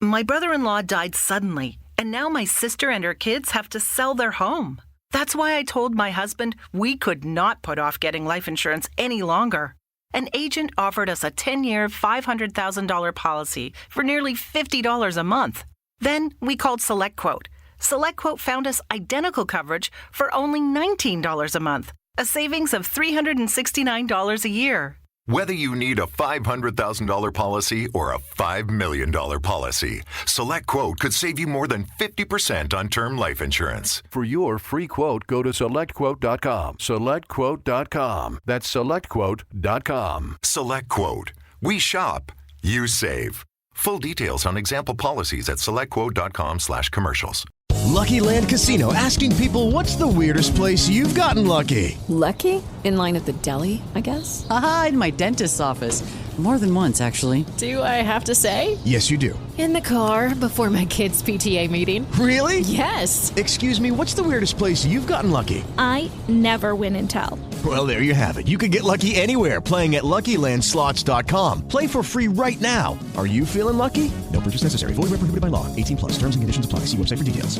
My brother-in-law died suddenly, and now my sister and her kids have to sell their home. That's why I told my husband we could not put off getting life insurance any longer. An agent offered us a 10-year, $500,000 policy for nearly $50 a month. Then we called SelectQuote. SelectQuote found us identical coverage for only $19 a month, a savings of $369 a year. Whether you need a $500,000 policy or a $5 million policy, SelectQuote could save you more than 50% on term life insurance. For your free quote, go to SelectQuote.com. SelectQuote.com. That's SelectQuote.com. SelectQuote. We shop. You save. Full details on example policies at SelectQuote.com/commercials. Lucky Land Casino, asking people, what's the weirdest place you've gotten lucky? Lucky? In line at the deli, I guess? Aha, in my dentist's office. More than once, actually. Do I have to say? Yes, you do. In the car before my kids' PTA meeting. Really? Yes. Excuse me, what's the weirdest place you've gotten lucky? I never win and tell. Well, there you have it. You can get lucky anywhere, playing at LuckyLandSlots.com. Play for free right now. Are you feeling lucky? No purchase necessary. Void where prohibited by law. 18+. Terms and conditions apply. See website for details.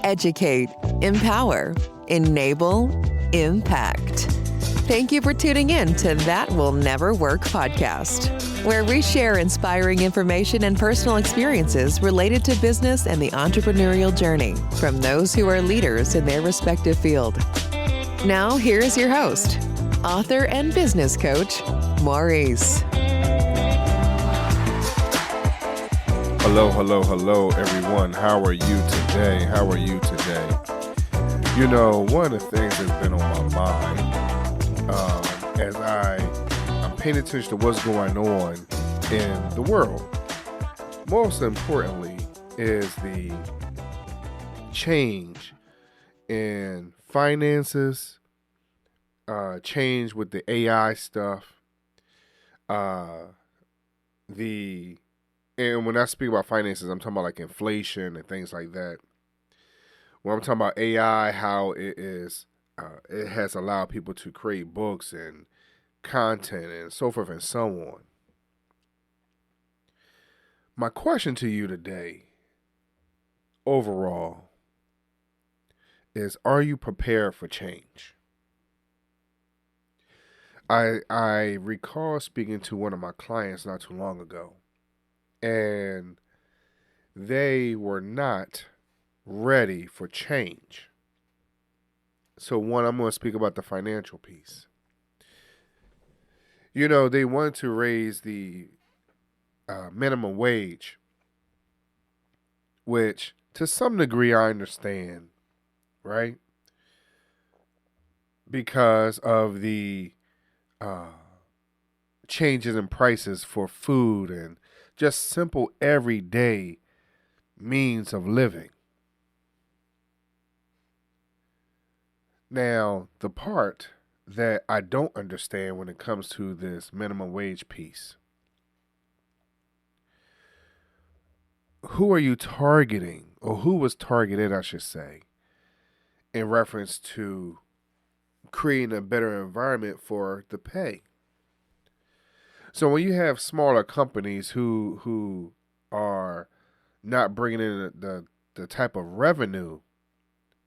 Educate, empower, enable, impact. Thank you for tuning in to That Will Never Work podcast, where we share inspiring information and personal experiences related to business and the entrepreneurial journey from those who are leaders in their respective field. Now, here's your host, author and business coach, Maurice. Hello, everyone. How are you today? You know, one of the things that's been on my mind as I'm paying attention to what's going on in the world, most importantly, is the change in finances, change with the AI stuff, and when I speak about finances, I'm talking about like inflation and things like that. When I'm talking about AI, how it has allowed people to create books and content and so forth and so on. My question to you today, overall, is: are you prepared for change? I recall speaking to one of my clients not too long ago, and they were not ready for change. So one, I'm going to speak about the financial piece. You know, they wanted to raise the minimum wage, which to some degree I understand, right? Because of the changes in prices for food and just simple everyday means of living. Now, the part that I don't understand when it comes to this minimum wage piece, who are you targeting, or who was targeted, I should say, in reference to creating a better environment for the pay? So when you have smaller companies who are not bringing in the type of revenue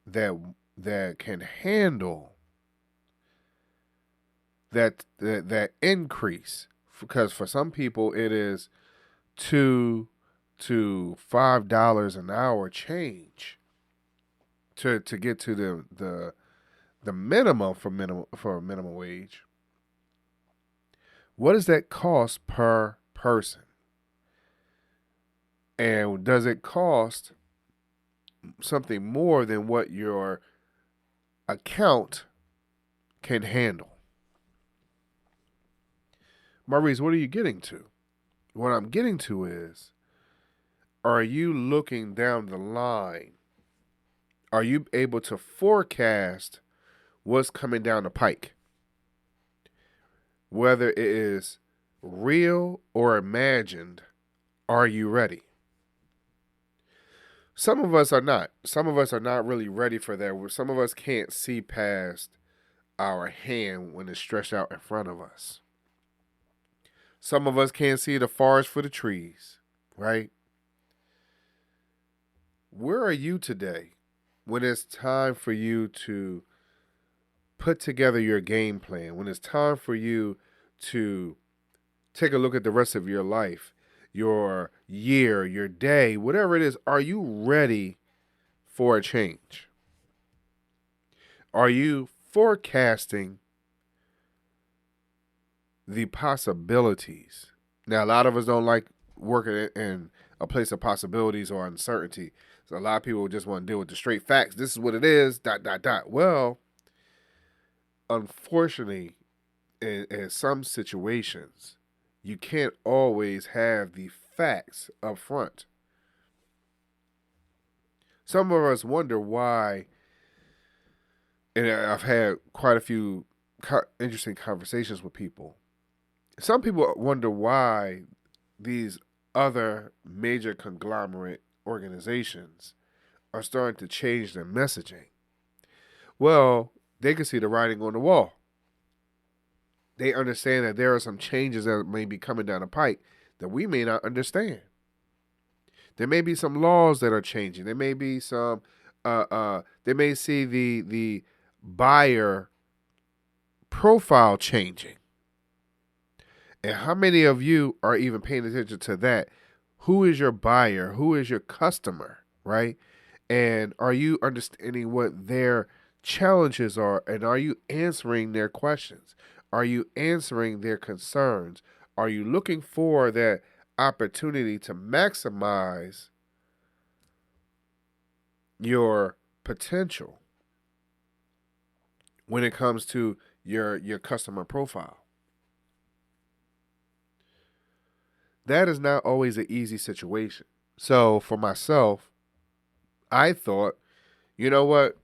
that can handle that increase, because for some people it is $2 to $5 an hour change to get to the minimum for a minimum wage. What does that cost per person? And does it cost something more than what your account can handle? Maurice, what are you getting to? What I'm getting to is, are you looking down the line? Are you able to forecast what's coming down the pike? Whether it is real or imagined, are you ready? Some of us are not. Some of us are not really ready for that. Some of us can't see past our hand when it's stretched out in front of us. Some of us can't see the forest for the trees, right? where are you today when it's time for you to put together your game plan, when it's time for you to take a look at the rest of your life, your year, your day, whatever it is? Are you ready for a change? Are you forecasting the possibilities? Now, a lot of us don't like working in a place of possibilities or uncertainty. So a lot of people just want to deal with the straight facts. This is what it is, ... Well, unfortunately, in some situations, you can't always have the facts up front. Some of us wonder why, and I've had quite a few interesting conversations with people. Some people wonder why these other major conglomerate organizations are starting to change their messaging. Well, they can see the writing on the wall. They understand that there are some changes that may be coming down the pike that we may not understand. There may be some laws that are changing. There may be some, they may see the buyer profile changing. And how many of you are even paying attention to that? Who is your buyer? Who is your customer, right? And are you understanding what their challenges are? And are you answering their questions? Are you answering their concerns? Are you looking for that opportunity to maximize your potential when it comes to your customer profile? That is not always an easy situation. So for myself, I thought, you know what?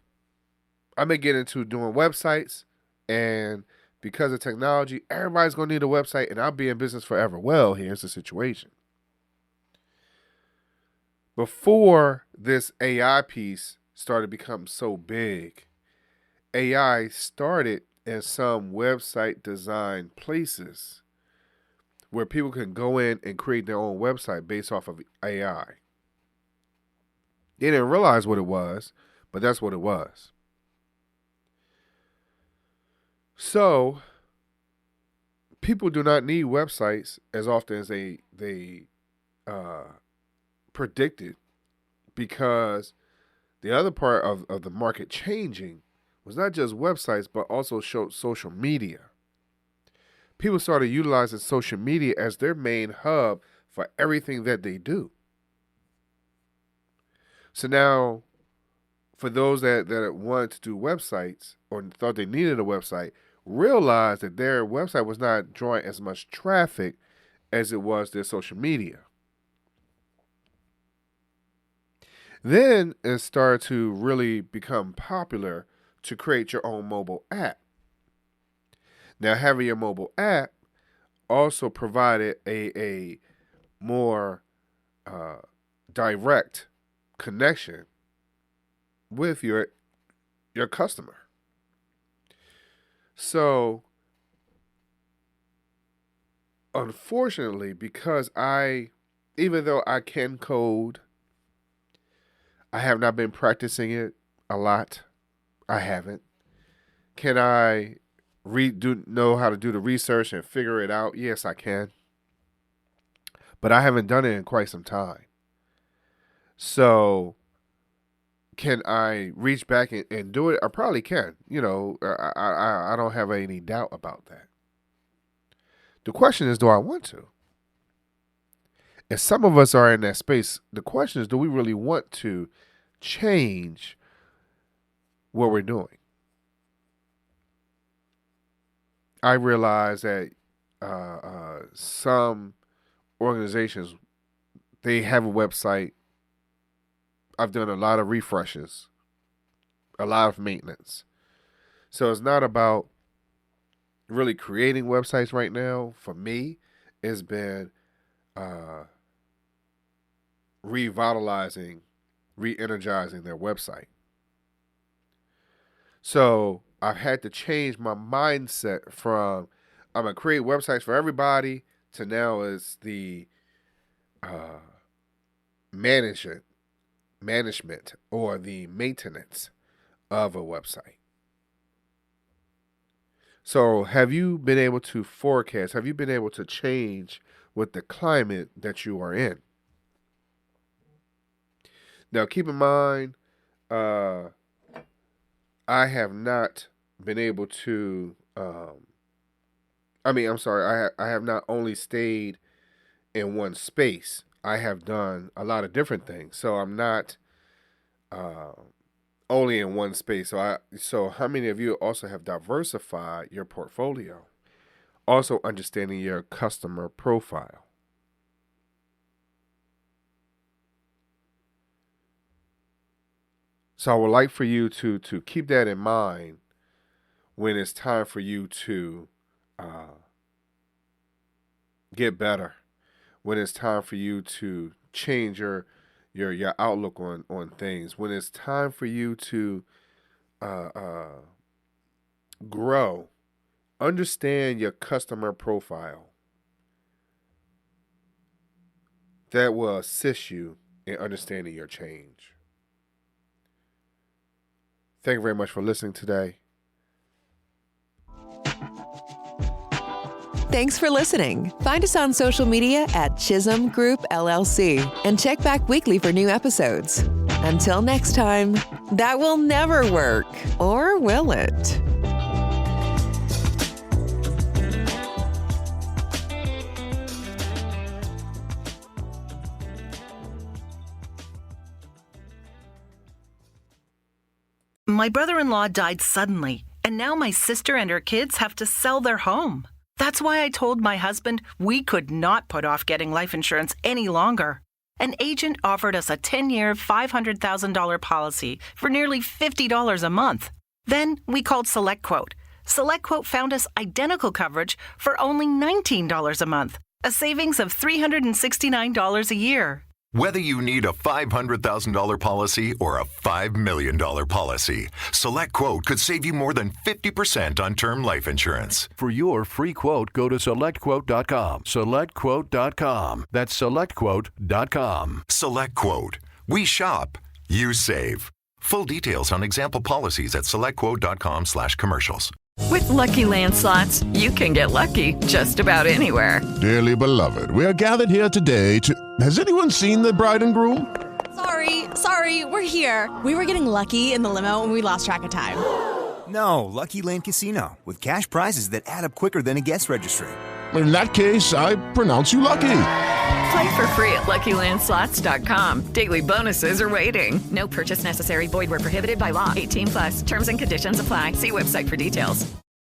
I'm going to get into doing websites, and because of technology, everybody's going to need a website, and I'll be in business forever. Well, here's the situation. Before this AI piece started to become so big, AI started in some website design places where people can go in and create their own website based off of AI. They didn't realize what it was, but that's what it was. So, people do not need websites as often as they predicted, because the other part of the market changing was not just websites, but also social media. People started utilizing social media as their main hub for everything that they do. So now, for those that wanted to do websites or thought they needed a website, realized that their website was not drawing as much traffic as it was their social media. Then it started to really become popular to create your own mobile app. Now, having your mobile app also provided a more direct connection with your customer. So, unfortunately, because even though I can code, I have not been practicing it a lot. I haven't. Can I know how to do the research and figure it out? Yes, I can. But I haven't done it in quite some time. So, can I reach back and do it? I probably can. You know, I don't have any doubt about that. The question is, do I want to? And some of us are in that space. The question is, do we really want to change what we're doing? I realize that some organizations, they have a website. I've done a lot of refreshes, a lot of maintenance. So it's not about really creating websites right now. For me, it's been revitalizing, re-energizing their website. So I've had to change my mindset from I'm going to create websites for everybody to now is the management management or the maintenance of a website. So have you been able to forecast? Have you been able to change with the climate that you are in? Now, keep in mind, I have not been able to, I have not only stayed in one space. I have done a lot of different things. So I'm not only in one space. So how many of you also have diversified your portfolio? Also understanding your customer profile. So I would like for you to keep that in mind when it's time for you to get better, when it's time for you to change your outlook on things, when it's time for you to grow, understand your customer profile. That will assist you in understanding your change. Thank you very much for listening today. Thanks for listening. Find us on social media at Chisholm Group LLC and check back weekly for new episodes. Until next time, that will never work, or will it? My brother-in-law died suddenly, and now my sister and her kids have to sell their home. That's why I told my husband we could not put off getting life insurance any longer. An agent offered us a 10-year, $500,000 policy for nearly $50 a month. Then we called SelectQuote. SelectQuote found us identical coverage for only $19 a month, a savings of $369 a year. Whether you need a $500,000 policy or a $5 million policy, SelectQuote could save you more than 50% on term life insurance. For your free quote, go to SelectQuote.com. SelectQuote.com. That's SelectQuote.com. SelectQuote. We shop, you save. Full details on example policies at SelectQuote.com/commercials. With Lucky Land Slots, you can get lucky just about anywhere. Dearly beloved, we are gathered here today to... Has anyone seen the bride and groom? Sorry, we're here. We were getting lucky in the limo and we lost track of time. No, Lucky Land Casino, with cash prizes that add up quicker than a guest registry. In that case, I pronounce you lucky. Play for free at LuckyLandSlots.com. Daily bonuses are waiting. No purchase necessary. Void where prohibited by law. 18+. Terms and conditions apply. See website for details.